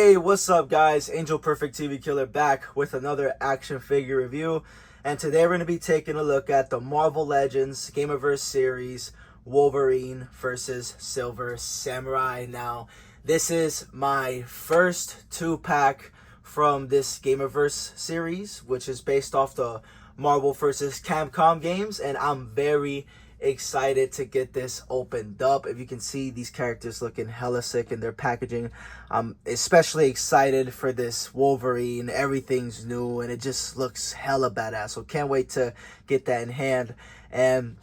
Hey, what's up guys? Angel Perfect TV Killer back with another action figure review. And today we're going to be taking a look at the Marvel Legends Gamerverse series Wolverine versus Silver Samurai. Now, this is my first 2-pack from this Gamerverse series, which is based off the Marvel versus Capcom games, and I'm very excited to get this opened up. If you can see, these characters looking hella sick in their packaging. I'm especially excited for this Wolverine. Everything's new and it just looks hella badass, so can't wait to get that in hand. And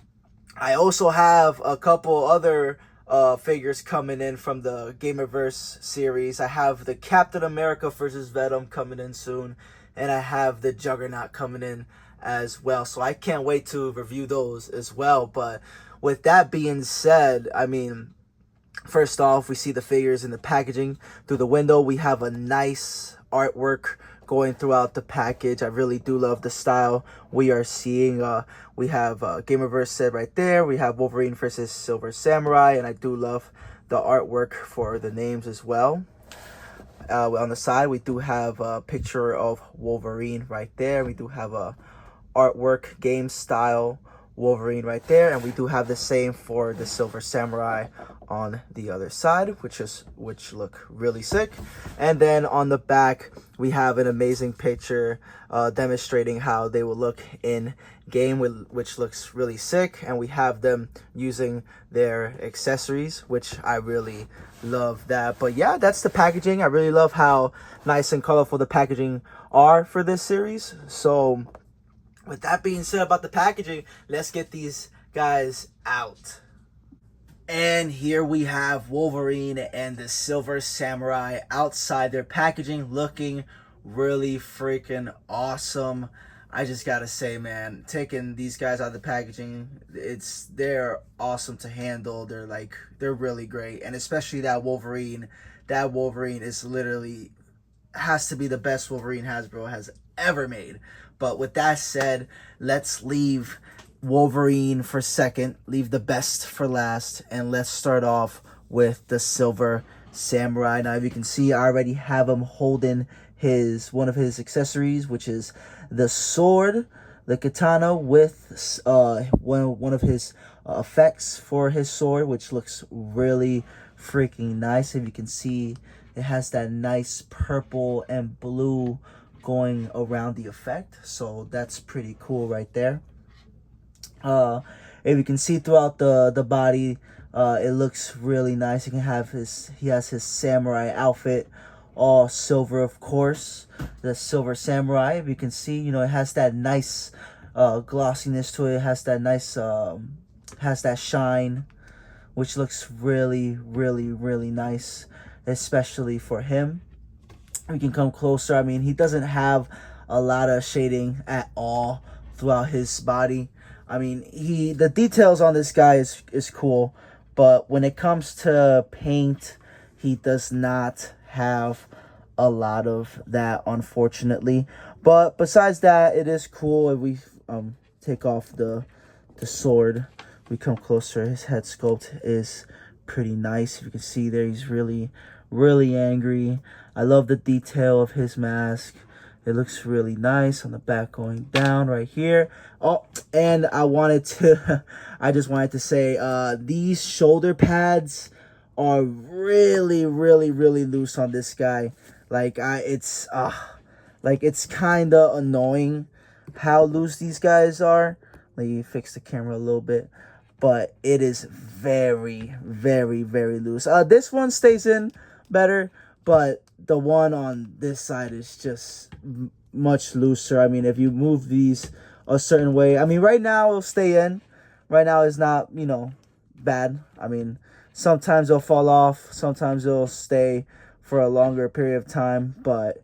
I also have a couple other figures coming in from the Gamerverse series. I have the Captain America versus Venom coming in soon, and I have the Juggernaut coming in as well, so I can't wait to review those as well. But with that being said, I mean, first off, we see the figures in the packaging through the window. We have a nice artwork going throughout the package. I really do love the style we are seeing. We have Gamerverse said right there. We have Wolverine versus Silver Samurai, and I do love the artwork for the names as well. On the side, we do have a picture of Wolverine right there. We do have a artwork game style Wolverine right there, and we do have the same for the Silver Samurai on the other side, which look really sick. And then on the back we have an amazing picture demonstrating how they will look in game, which looks really sick. And we have them using their accessories, which I really love that. But yeah, that's the packaging. I really love how nice and colorful the packaging are for this series. So with that being said about the packaging, let's get these guys out. And here we have Wolverine and the Silver Samurai outside their packaging, looking really freaking awesome. I just gotta say, man, taking these guys out of the packaging, they're awesome to handle. They're really great. And especially that Wolverine is literally, has to be the best Wolverine Hasbro has ever made. But with that said, let's leave Wolverine for second, leave the best for last, and let's start off with the Silver Samurai. Now, if you can see, I already have him holding one of his accessories, which is the sword, the katana, with one of his effects for his sword, which looks really freaking nice. If you can see, it has that nice purple and blue going around the effect, so that's pretty cool right there. If you can see throughout the body, it looks really nice. He has his samurai outfit, all silver, of course. The Silver Samurai, if you can see, you know, it has that nice glossiness to it. It has that nice has that shine, which looks really, really, really nice, especially for him. We can come closer. I mean, he doesn't have a lot of shading at all throughout his body. I mean, the details on this guy is cool, but when it comes to paint, he does not have a lot of that, unfortunately. But besides that, it is cool. If we take off the sword, we come closer. His head sculpt is pretty nice. If you can see there, he's really, really angry. I love the detail of his mask. It looks really nice on the back going down right here. Oh, and I just wanted to say, these shoulder pads are really, really, really loose on this guy. It's kind of annoying how loose these guys are. Let me fix the camera a little bit, but it is very, very, very loose. This one stays in better, but the one on this side is just much looser. I mean, if you move these a certain way, I mean, right now it'll stay in. Right now is not, you know, bad. I mean, sometimes they'll fall off, sometimes they'll stay for a longer period of time, but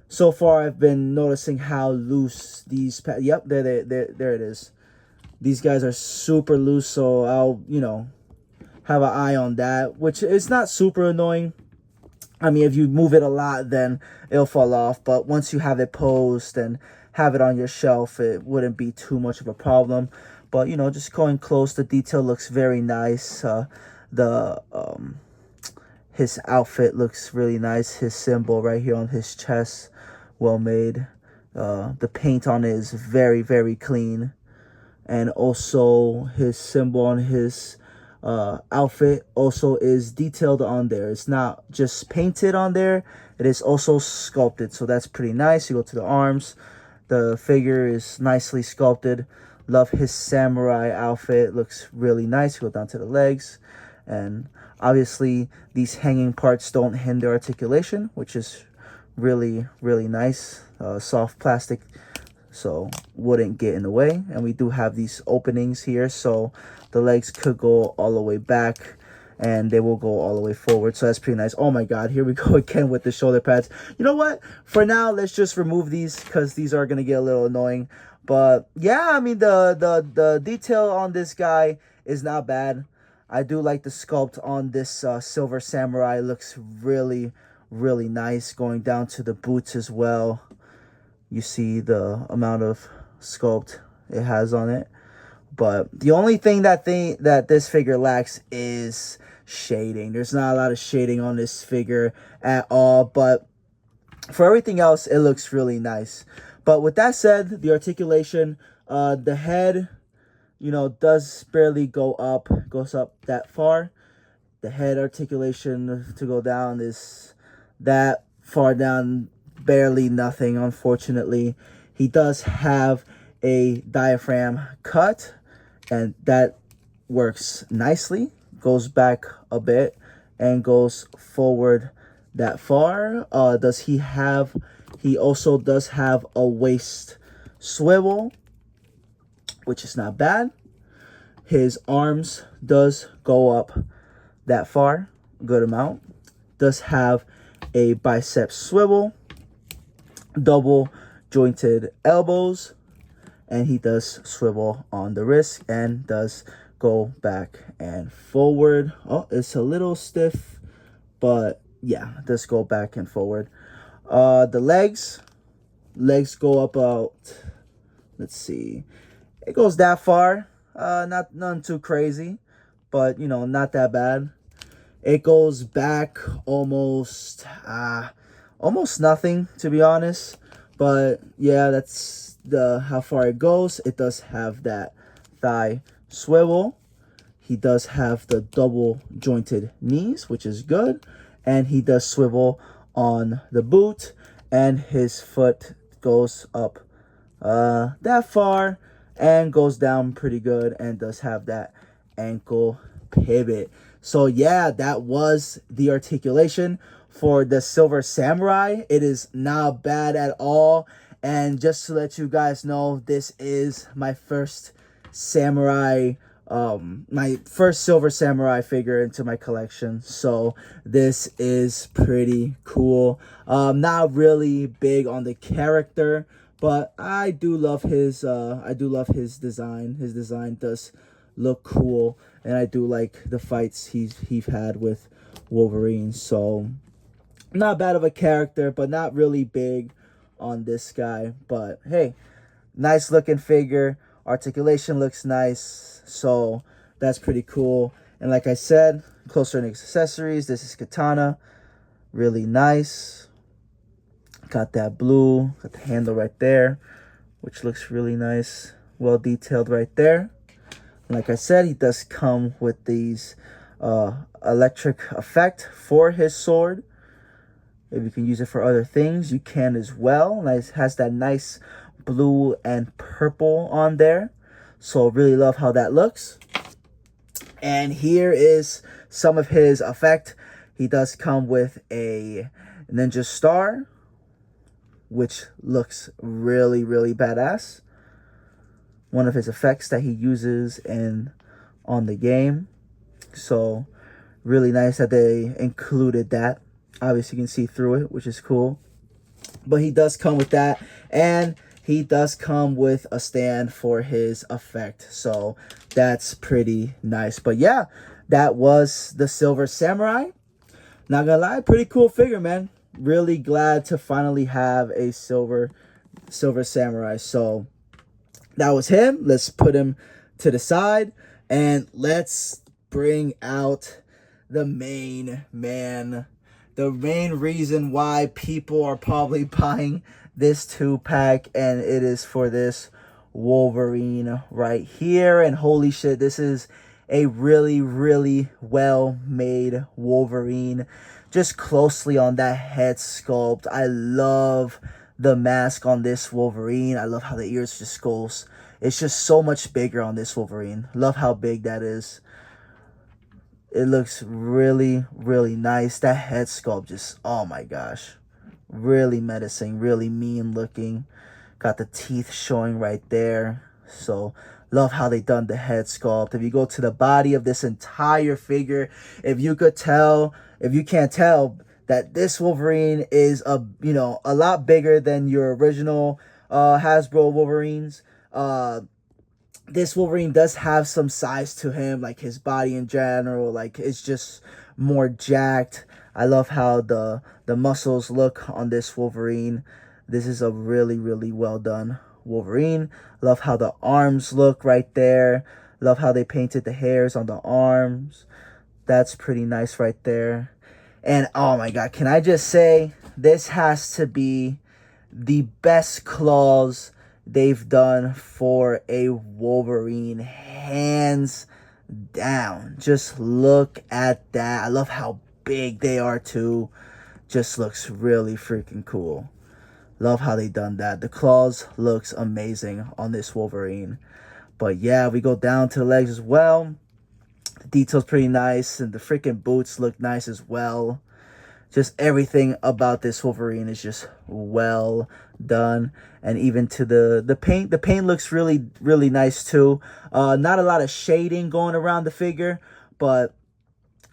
so far I've been noticing how loose these yep, there it is. These guys are super loose, so I'll, you know, have an eye on that, which is not super annoying. I mean, if you move it a lot, then it'll fall off. But once you have it posed and have it on your shelf, it wouldn't be too much of a problem. But, you know, just going close, the detail looks very nice. His outfit looks really nice. His symbol right here on his chest, well made. The paint on it is very, very clean. And also his symbol on his outfit also is detailed on there. It's not just painted on there, it is also sculpted, so that's pretty nice. You go to the arms, the figure is nicely sculpted. Love his samurai outfit, looks really nice. You go down to the legs, and obviously these hanging parts don't hinder articulation, which is really, really nice. Soft plastic, so wouldn't get in the way. And we do have these openings here, so the legs could go all the way back and they will go all the way forward, so that's pretty nice. Oh my god, here we go again with the shoulder pads. You know what, for now let's just remove these because these are gonna get a little annoying. But yeah, I mean, the detail on this guy is not bad. I do like the sculpt on this silver samurai. Looks really, really nice, going down to the boots as well. You see the amount of sculpt it has on it. But the only thing that this figure lacks is shading. There's not a lot of shading on this figure at all, but for everything else, it looks really nice. But with that said, the articulation, the head, you know, does barely goes up that far. The head articulation to go down is that far down, barely nothing, unfortunately. He does have a diaphragm cut, and that works nicely. Goes back a bit and goes forward that far. He also does have a waist swivel, which is not bad. His arms does go up that far, good amount. Does have a bicep swivel, double jointed elbows, and he does swivel on the wrist and does go back and forward. Oh, it's a little stiff, but yeah, does go back and forward. The legs go about, let's see, it goes that far. None too crazy, but you know, not that bad. It goes back almost nothing, to be honest. But yeah, that's how far it goes. It does have that thigh swivel. He does have the double jointed knees, which is good. And he does swivel on the boot. And his foot goes up that far and goes down pretty good, and does have that ankle pivot. So yeah, that was the articulation for the Silver Samurai. It is not bad at all. And just to let you guys know, this is my first samurai, my first Silver Samurai figure into my collection. So this is pretty cool. Not really big on the character, but I do love his design. His design does look cool, and I do like the fights he's had with Wolverine. So not bad of a character, but not really big on this guy. But hey, nice looking figure. Articulation looks nice, so that's pretty cool. And like I said, closer in accessories, this is Katana, really nice. Got that blue, got the handle right there, which looks really nice, well detailed right there. Like I said, he does come with these electric effect for his sword. If you can use it for other things, you can as well. Nice, has that nice blue and purple on there, so really love how that looks. And here is some of his effect. He does come with a ninja star, which looks really, really badass. One of his effects that he uses on the game. So really nice that they included that. Obviously you can see through it, which is cool. But he does come with that, and he does come with a stand for his effect. So that's pretty nice. But yeah, that was the Silver Samurai. Not gonna lie, pretty cool figure, man. Really glad to finally have a silver samurai. So that was him. Let's put him to the side, and let's bring out the main man, the main reason why people are probably buying this 2-pack, and it is for this Wolverine right here. And holy shit, this is a really, really well made Wolverine. Just closely on that head sculpt, I love the mask on this Wolverine. I love how the ears just goes. It's just so much bigger on this Wolverine. Love how big that is. It looks really, really nice. That head sculpt just, oh my gosh. Really menacing, really mean looking. Got the teeth showing right there. So, love how they done the head sculpt. If you go to the body of this entire figure, if you can't tell that this Wolverine is a lot bigger than your original Hasbro Wolverines. This Wolverine does have some size to him, like his body in general, like it's just more jacked. I love how the muscles look on this Wolverine. This is a really, really well done Wolverine. Love how the arms look right there. Love how they painted the hairs on the arms. That's pretty nice right there. And oh my god, can I just say, this has to be the best claws they've done for a Wolverine, hands down. Just look at that. I love how big they are too. Just looks really freaking cool. Love how they done that. The claws looks amazing on this Wolverine. But yeah, we go down to the legs as well. The detail's pretty nice, and the freaking boots look nice as well. Just everything about this Wolverine is just well done. And even to the paint. The paint looks really, really nice too. Not a lot of shading going around the figure, but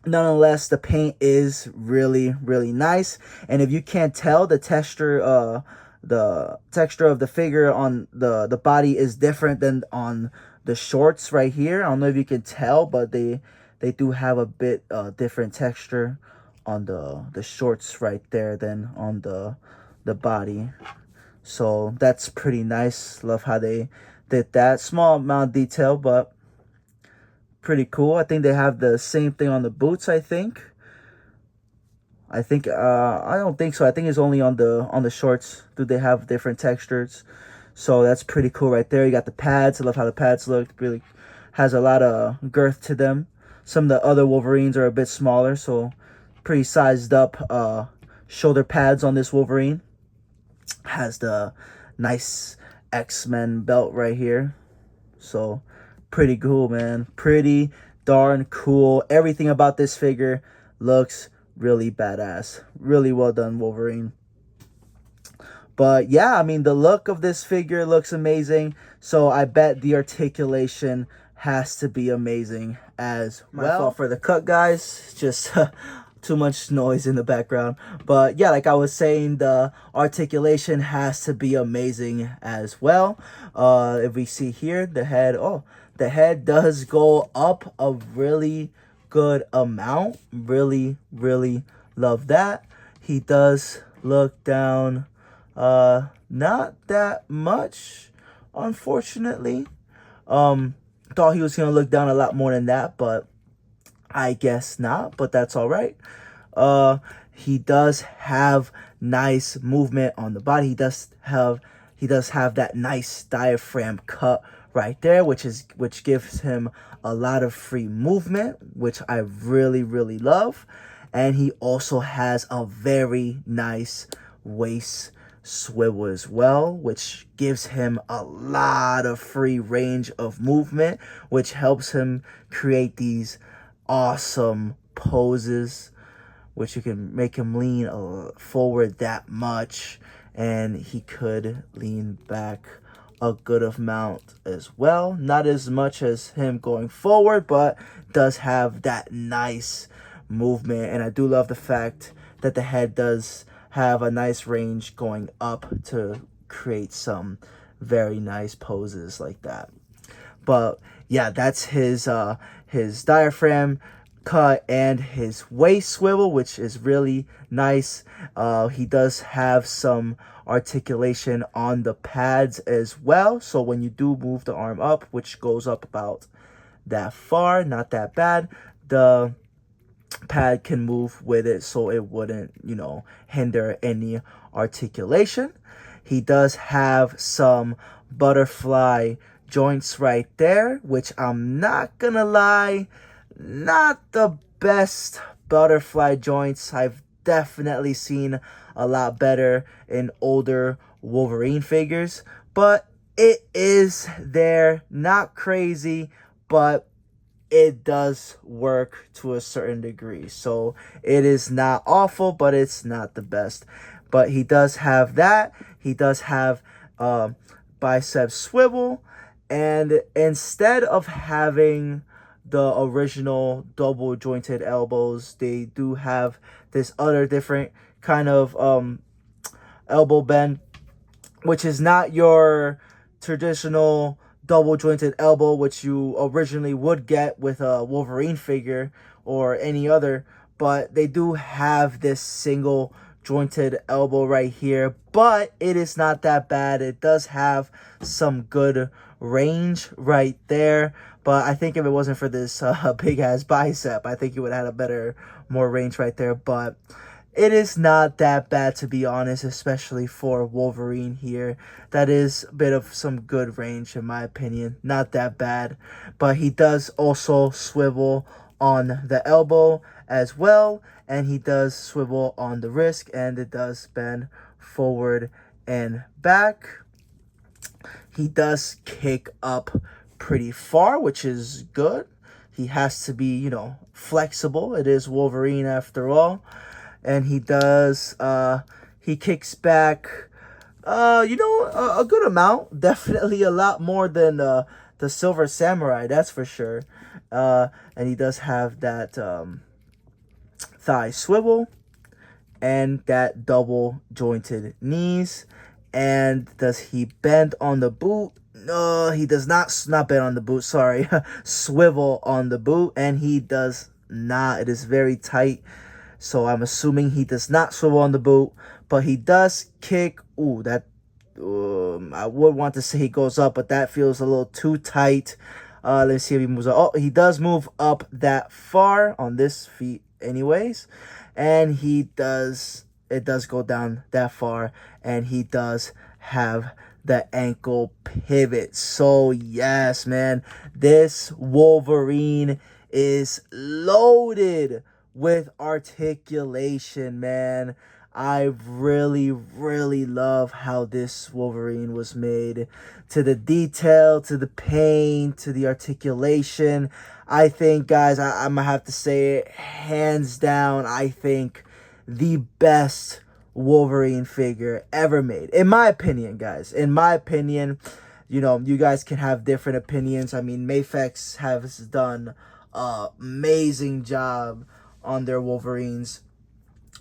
nonetheless, the paint is really, really nice. And if you can't tell, the texture of the figure on the body is different than on the shorts right here. I don't know if you can tell, but they do have a bit different texture on the shorts right there than on the body. So that's pretty nice. Love how they did that. Small amount of detail, but pretty cool. I think they have the same thing on the boots, I think. I don't think so. I think it's only on the shorts do they have different textures. So that's pretty cool right there. You got the pads. I love how the pads look. Really has a lot of girth to them. Some of the other Wolverines are a bit smaller, so pretty sized up shoulder pads on this Wolverine. Has the nice X-Men belt right here. So pretty cool, man. Pretty darn cool. Everything about this figure looks really badass. Really well done, Wolverine. But yeah, I mean, the look of this figure looks amazing. So I bet the articulation has to be amazing as well. My fault for the cut, guys. Just too much noise in the background. But yeah, like I was saying, the articulation has to be amazing as well. If we see here, the head, the head does go up a really good amount. Really, really love that. He does look down not that much, unfortunately. Thought he was gonna look down a lot more than that, but I guess not, but that's all right. He does have nice movement on the body. He does have that nice diaphragm cut right there, which gives him a lot of free movement, which I really, really love. And he also has a very nice waist swivel as well, which gives him a lot of free range of movement, which helps him create these awesome poses, which you can make him lean forward that much, and he could lean back a good amount as well. Not as much as him going forward, but does have that nice movement. And I do love the fact that the head does have a nice range going up to create some very nice poses like that. But yeah, that's his diaphragm cut and his waist swivel, which is really nice. He does have some articulation on the pads as well, so when you do move the arm up, which goes up about that far, not that bad, the pad can move with it so it wouldn't, hinder any articulation. He does have some butterfly joints right there, which I'm not gonna lie, not the best butterfly joints. I've definitely seen a lot better in older Wolverine figures, but it is there. Not crazy, but it does work to a certain degree. So it is not awful, but it's not the best. But he does have that. He does have bicep swivel. And instead of having the original double jointed elbows, they do have this other different kind of elbow bend, which is not your traditional double jointed elbow, which you originally would get with a Wolverine figure or any other, but they do have this single jointed elbow right here, but it is not that bad. It does have some good range right there, but I think if it wasn't for this big ass bicep, I think you would have had a better, more range right there. But it is not that bad, to be honest, especially for Wolverine here. That is a bit of some good range, in my opinion. Not that bad. But he does also swivel on the elbow as well. And he does swivel on the wrist. And it does bend forward and back. He does kick up pretty far, which is good. He has to be, flexible. It is Wolverine after all. And he does he kicks back a good amount, definitely a lot more than the Silver Samurai, that's for sure. And he does have that thigh swivel and that double jointed knees. And does he bend on the boot? No, he does not bend on the boot, sorry. Swivel on the boot, and he does not. It is very tight. So I'm assuming he does not swivel on the boot, but he does kick. Ooh, that I would want to say he goes up, but that feels a little too tight. Let's see if he moves up. Oh, he does move up that far on this feet anyways. And it does go down that far, and he does have the ankle pivot. So yes, man, this Wolverine is loaded with articulation, man. I really, really love how this Wolverine was made. To the detail, to the paint, to the articulation. I think, guys, I'm going to have to say it, hands down, I think the best Wolverine figure ever made. In my opinion, guys. In my opinion, you guys can have different opinions. I mean, Mafex has done an amazing job on their Wolverines,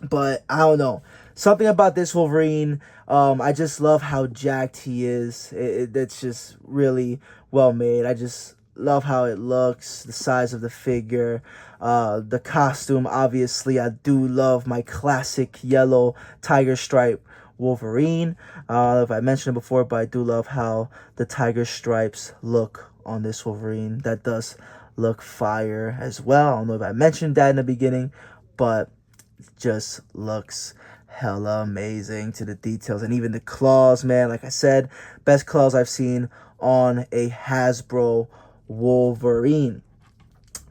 but I don't know, something about this Wolverine, I just love how jacked he is. It's just really well made. I just love how it looks, the size of the figure, the costume. Obviously, I do love my classic yellow tiger stripe Wolverine. If I mentioned it before, but I do love how the tiger stripes look on this Wolverine. That does look fire as well. I don't know if I mentioned that in the beginning, but it just looks hella amazing to the details. And even the claws, man, like I said, best claws I've seen on a Hasbro Wolverine.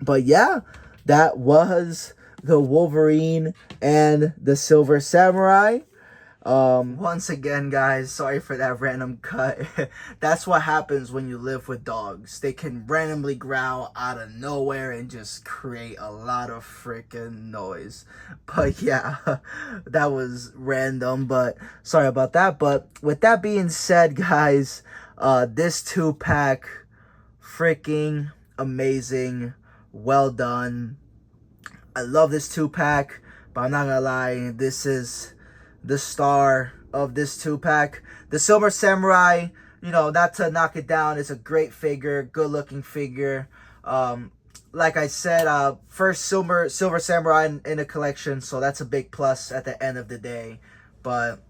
But yeah, that was the Wolverine and the Silver Samurai. Once again, guys, sorry for that random cut. That's what happens when you live with dogs. They can randomly growl out of nowhere and just create a lot of freaking noise. But yeah, that was random, but sorry about that. But with that being said, guys, this 2-pack, freaking amazing. Well done. I love this 2-pack, but I'm not gonna lie, this is the star of this 2-pack. The Silver Samurai, not to knock it down, it's a great figure, good looking figure. Like I said, first Silver Samurai in the collection, so that's a big plus at the end of the day. But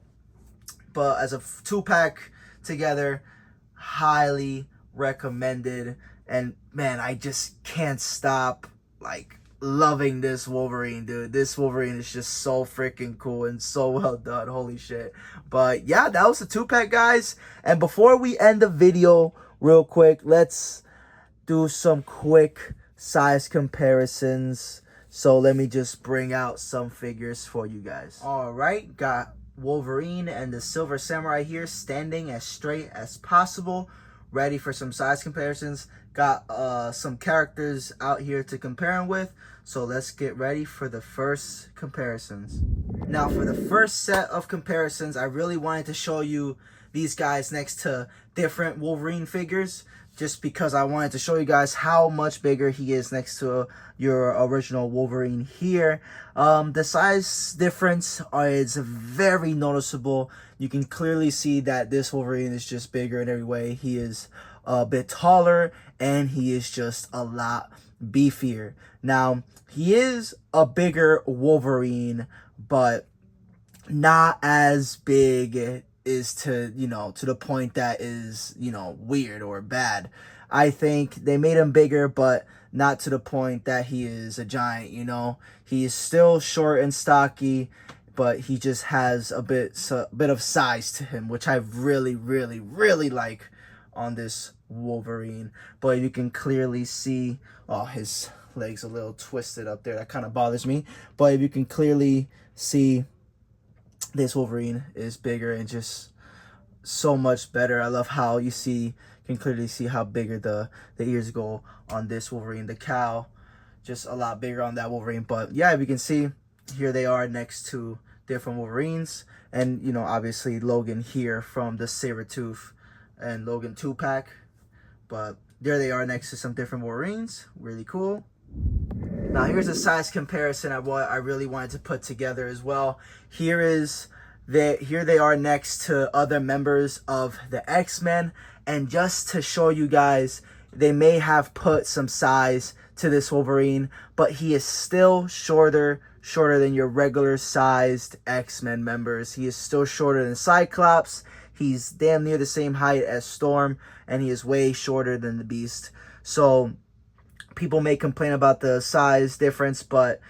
as a 2-pack together, highly recommended. And man, I just can't stop loving this Wolverine, dude. This Wolverine is just so freaking cool and so well done. Holy shit. But yeah, that was the 2-pack, guys. And before we end the video real quick, let's do some quick size comparisons. So let me just bring out some figures for you guys. All right, got Wolverine and the Silver Samurai here, standing as straight as possible, ready for some size comparisons. Got some characters out here to compare them with, so let's get ready for the first comparisons. Now for the first set of comparisons, I really wanted to show you these guys next to different Wolverine figures, just because I wanted to show you guys how much bigger he is next to your original Wolverine here. The size difference is very noticeable. You can clearly see that this Wolverine is just bigger in every way. He is a bit taller and he is just a lot beefier. Now, he is a bigger Wolverine, but not as big is to, to the point that is, weird or bad. I think they made him bigger, but not to the point that he is a giant, He is still short and stocky, but he just has a bit of size to him, which I really, really, really like on this Wolverine. But you can clearly see, oh, his legs a little twisted up there. That kind of bothers me. But you can clearly see this Wolverine is bigger and just so much better. I love how you can clearly see how bigger the ears go on this Wolverine. The cowl, just a lot bigger on that Wolverine. But yeah, you can see here they are next to different Wolverines. And, obviously Logan here from the Sabretooth and Logan 2-pack. But there they are next to some different Wolverines. Really cool. Now here's a size comparison I really wanted to put together as well. Here they are next to other members of the X-Men. And just to show you guys, they may have put some size to this Wolverine, but he is still shorter than your regular sized X-Men members. He is still shorter than Cyclops. He's damn near the same height as Storm, and he is way shorter than the Beast. So people may complain about the size difference, but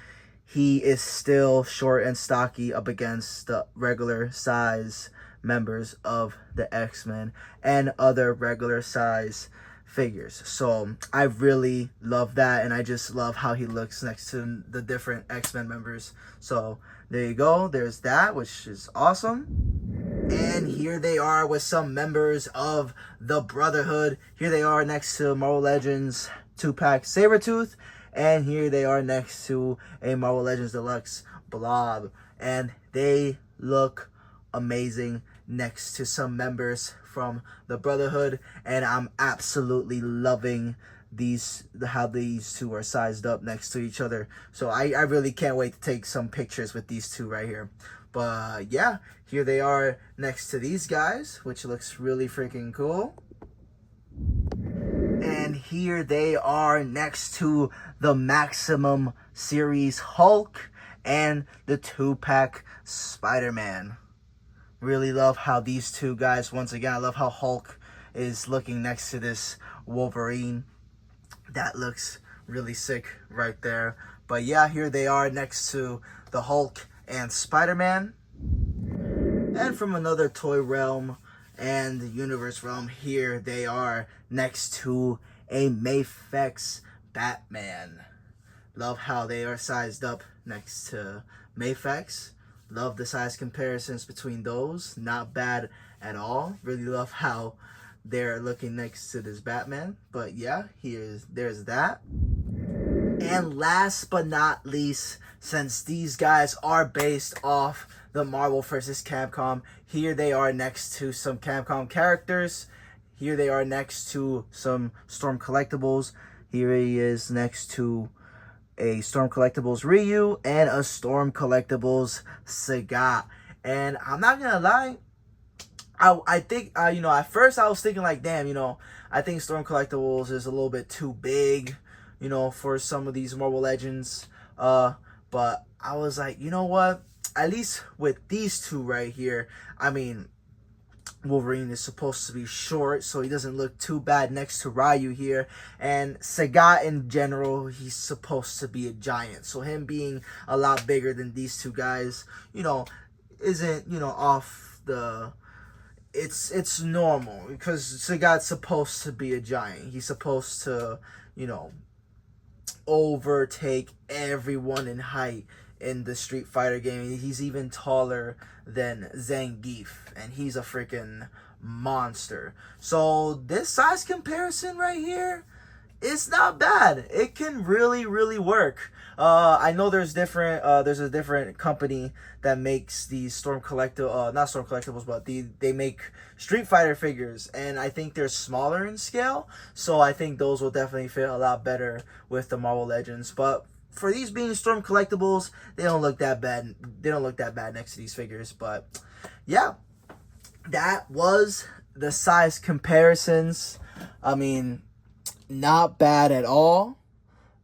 he is still short and stocky up against the regular size members of the X-Men and other regular size figures. So I really love that, and I just love how he looks next to the different X-Men members. So there you go. There's that, which is awesome. And here they are with some members of the Brotherhood. Here they are next to Marvel Legends 2-pack Sabretooth. And here they are next to a Marvel Legends Deluxe Blob. And they look amazing next to some members from the Brotherhood. And I'm absolutely loving how these two are sized up next to each other. So I really can't wait to take some pictures with these two right here. But yeah, here they are next to these guys, which looks really freaking cool. And here they are next to the Maximum Series Hulk and the 2-pack Spider-Man. Really love how these two guys, once again, I love how Hulk is looking next to this Wolverine. That looks really sick right there. But yeah, here they are next to the Hulk and Spider-Man. And from another toy realm and the universe realm, here they are next to a Mafex Batman. Love how they are sized up next to Mafex. Love the size comparisons between those. Not bad at all. Really love how they're looking next to this Batman. But yeah, there's that. And last but not least, since these guys are based off the Marvel vs. Capcom, here they are next to some Capcom characters. Here they are next to some Storm Collectibles. Here he is next to a Storm Collectibles Ryu and a Storm Collectibles Sagat. And I'm not gonna lie, I think, at first I was thinking like, damn, I think Storm Collectibles is a little bit too big, for some of these Marvel Legends. But I was like, you know what? At least with these two right here, I mean, Wolverine is supposed to be short, so he doesn't look too bad next to Ryu here. And Sagat in general, he's supposed to be a giant. So him being a lot bigger than these two guys, isn't, off the... It's normal, because Sagat's supposed to be a giant. He's supposed to, overtake everyone in height in the Street Fighter game. He's even taller than Zangief, and he's a freaking monster. So this size comparison right here, it's not bad. It can really, really work. I know there's a different company that makes these not Storm Collectibles, but they make Street Fighter figures, and I think they're smaller in scale, so I think those will definitely fit a lot better with the Marvel Legends. But for these being Storm Collectibles, they don't look that bad. They don't look that bad next to these figures. But yeah, that was the size comparisons. I mean, not bad at all.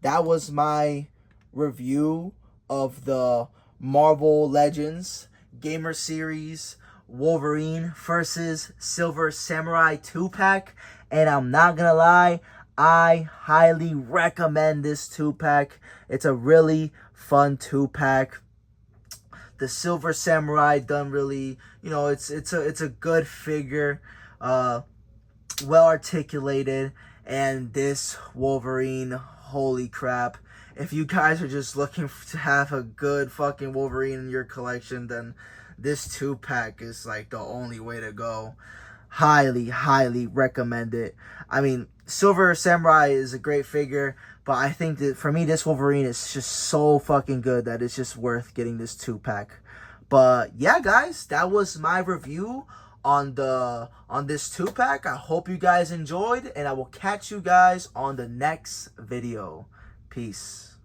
That was my review of the Marvel Legends Gamer Series Wolverine versus Silver Samurai 2-pack. And I'm not gonna lie, I highly recommend this 2-pack. It's a really fun 2-pack. The Silver Samurai done really, it's a good figure, well articulated. And this Wolverine, holy crap. If you guys are just looking to have a good fucking Wolverine in your collection, then this 2-pack is like the only way to go. Highly, highly recommend it. I mean, Silver Samurai is a great figure, but I think that for me, this Wolverine is just so fucking good that it's just worth getting this 2-pack. But yeah, guys, that was my review on this 2-pack. I hope you guys enjoyed, and I will catch you guys on the next video. Peace.